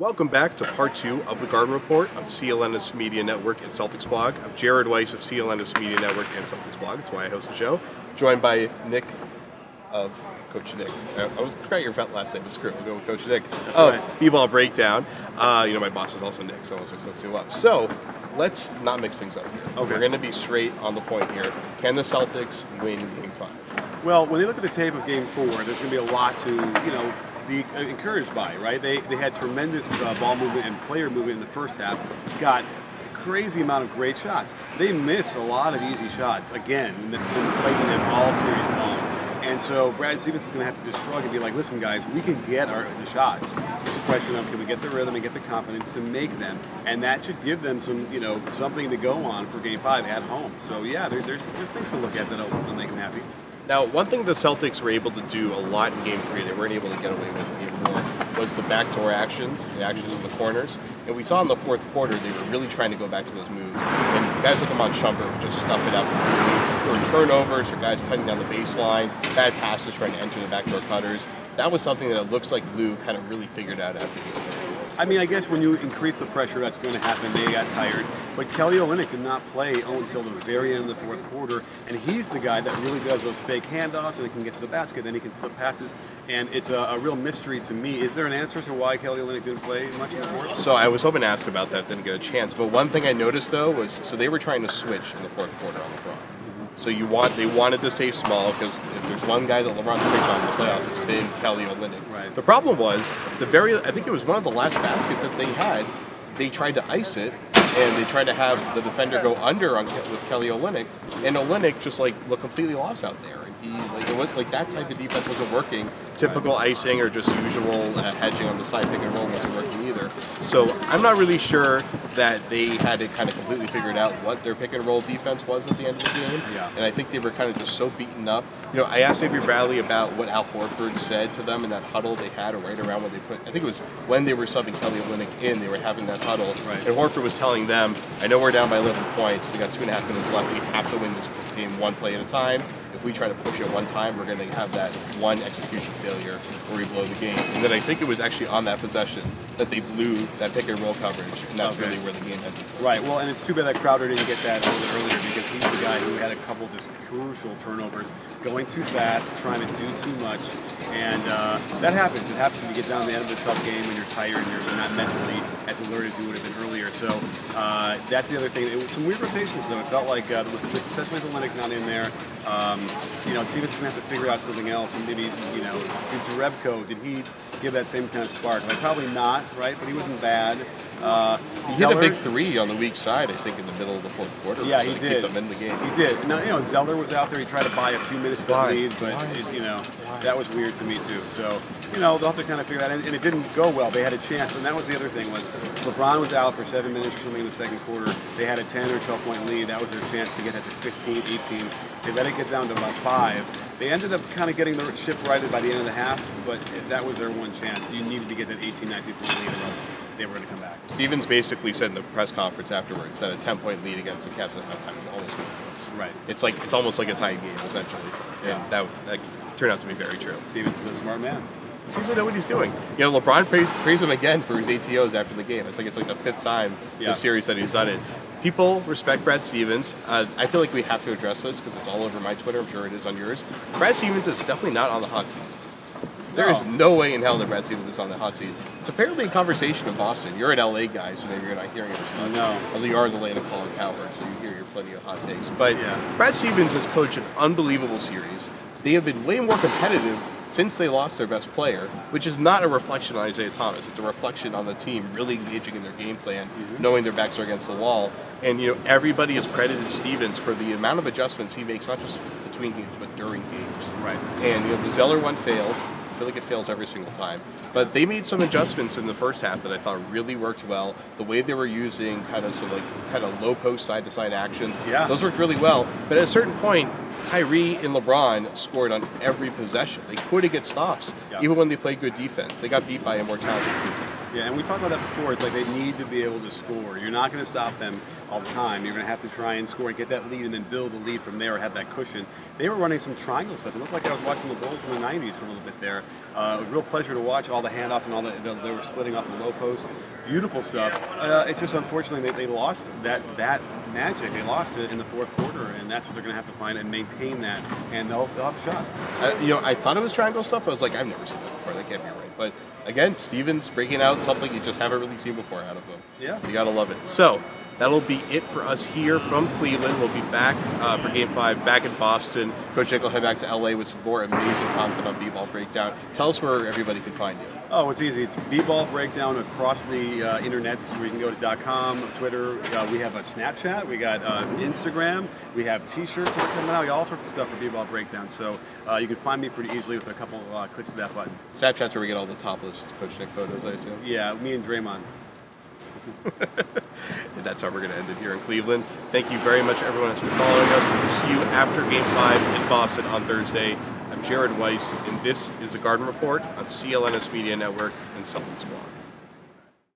Welcome back to part 2 of the Garden Report on CLNS Media Network and Celtics Blog. I'm Jared Weiss of CLNS Media Network and Celtics Blog. That's why I host the show. Joined by Nick of Coach Nick. I forgot your last name, but screw it. We'll go with Coach Nick of B-Ball Breakdown. My boss is also Nick, so let's mix those two up. So let's not mix things up here. Okay. We're going to be straight on the point here. Can the Celtics win Game 5? Well, when they look at the tape of Game 4, there's going to be a lot to, be encouraged by, right? They had tremendous ball movement and player movement in the first half, got a crazy amount of great shots. They missed a lot of easy shots, again, and that's been plaguing them all series long. And so Brad Stevens is going to have to just shrug and be like, listen, guys, we can get the shots. It's just a question of can we get the rhythm and get the confidence to make them. And that should give them some, something to go on for Game 5 at home. So, yeah, there's things to look at that'll make them happy. Now, one thing the Celtics were able to do a lot in Game 3 they weren't able to get away with in Game 4 was the backdoor actions, the actions in the corners. And we saw in the fourth quarter they were really trying to go back to those moves. And guys like Amon Shumpert would just snuff it out completely. There were turnovers or guys cutting down the baseline, bad passes trying to enter the backdoor cutters. That was something that it looks like Lou kind of really figured out after Game 3. I mean, I guess when you increase the pressure, that's going to happen. They got tired. But Kelly Olynyk did not play until the very end of the fourth quarter, and he's the guy that really does those fake handoffs, and he can get to the basket, then he can slip passes, and it's a real mystery to me. Is there an answer to why Kelly Olynyk didn't play much in the fourth? So I was hoping to ask about that, didn't get a chance. But one thing I noticed, though, was so they were trying to switch in the fourth quarter on LeBron. So they wanted to stay small because if there's one guy that LeBron picks on in the playoffs, it's been Kelly Olynyk. Right. The problem was I think it was one of the last baskets that they had. They tried to ice it, and they tried to have the defender go under with Kelly Olynyk, and Olynyk just looked completely lost out there. And he that type of defense wasn't working. Typical icing or just usual hedging on the side pick and roll wasn't working either. So I'm not really sure that they had it kind of completely figured out what their pick and roll defense was at the end of the game. Yeah. And I think they were kind of just so beaten up. I asked Avery Bradley about what Al Horford said to them in that huddle they had right around when I think it was when they were subbing Kelly Olynyk in, they were having that huddle. Right. And Horford was telling them, I know we're down by 11 points. We got 2.5 minutes left. We have to win this game one play at a time. If we try to push it one time, we're going to have that one execution failure where we blow the game. And then I think it was actually on that possession that they blew that pick and roll coverage, and that's really where the game ended. Right. Well, and it's too bad that Crowder didn't get that a little bit earlier because he's the guy who had a couple just crucial turnovers, going too fast, trying to do too much, and that happens. It happens when you get down to the end of a tough game when you're tired and you're not mentally as alert as you would have been earlier. So that's the other thing. It was some weird rotations though. It felt like, especially with Olynyk not in there. Stevens going to have to figure out something else, and maybe, did Jerebko, did he give that same kind of spark? Probably not, right? But he wasn't bad. He hit a big three on the weak side, I think, in the middle of the fourth quarter. Yeah, so he did. Keep them in the game. He did. Now, Zeller was out there. He tried to buy a few minutes for the lead, but that was weird to me too. So, they'll have to kind of figure that out. And it didn't go well. They had a chance, and that was the other thing was LeBron was out for 7 minutes or something in the second quarter. They had a 10 or 12 point lead. That was their chance to get it to 15, 18. They let it get down to about 5. They ended up kind of getting the ship righted by the end of the half, but that was their one chance. You needed to get that 18, 19 point lead, or else they were going to come back. Stevens basically said in the press conference afterwards that a 10-point lead against the Cavs at halftime is almost ridiculous. Right. It's almost like a tie game, essentially. Yeah. And that turned out to be very true. Stevens is a smart man. He seems to know what he's doing. LeBron praised him again for his ATOs after the game. I think it's the 5th time in the series that he's done it. People respect Brad Stevens. I feel like we have to address this because it's all over my Twitter. I'm sure it is on yours. Brad Stevens is definitely not on the hot seat. There is no way in hell that Brad Stevens is on the hot seat. It's apparently a conversation in Boston. You're an LA guy, so maybe you're not hearing it as much. No. Although you are the lane of Colin Cowherd, so you hear plenty of hot takes. But Brad Stevens has coached an unbelievable series. They have been way more competitive since they lost their best player, which is not a reflection on Isaiah Thomas. It's a reflection on the team really engaging in their game plan, knowing their backs are against the wall. And, everybody has credited Stevens for the amount of adjustments he makes, not just between games, but during games. Right. And, the Zeller one failed. I feel like it fails every single time. But they made some adjustments in the first half that I thought really worked well. The way they were using kind of low post side-to-side actions, those worked really well. But at a certain point, KYRIE and LeBron scored on every possession. They couldn't get stops, even when they played good defense. They got beat by a more talented team. Yeah, and we talked about that before. It's like they need to be able to score. You're not going to stop them all the time. You're going to have to try and score and get that lead and then build a lead from there or have that cushion. They were running some triangle stuff. It looked like I was watching the Bulls from the 90s for a little bit there. It was a real pleasure to watch all the handoffs and all they were splitting off the low post. Beautiful stuff. It's just unfortunately they lost that magic. They lost it in the fourth quarter, and that's what they're going to have to find and maintain that, and they'll have a shot. I thought it was triangle stuff. I was like, I've never seen that before. That can't be right. But again, Stevens breaking out something you just haven't really seen before out of him. Yeah. You got to love it. So that'll be it for us here from Cleveland. We'll be back for Game 5 back in Boston. Coach Nick will head back to LA with some more amazing content on B-Ball Breakdown. Tell us where everybody can find you. Oh, it's easy. It's B-Ball Breakdown across the internets. We can go to .com, Twitter. We have a Snapchat. We got Instagram. We have T-shirts that are coming out. We got all sorts of stuff for B-Ball Breakdown. So you can find me pretty easily with a couple clicks of that button. Snapchat's where we get all the topless Coach Nick photos, I assume. Yeah, me and Draymond. And that's how we're going to end it here in Cleveland. Thank you very much, everyone that's been following us. We will see you after Game 5 in Boston on Thursday. I'm Jared Weiss, and this is the Garden Report on CLNS Media Network and Celtics Blog.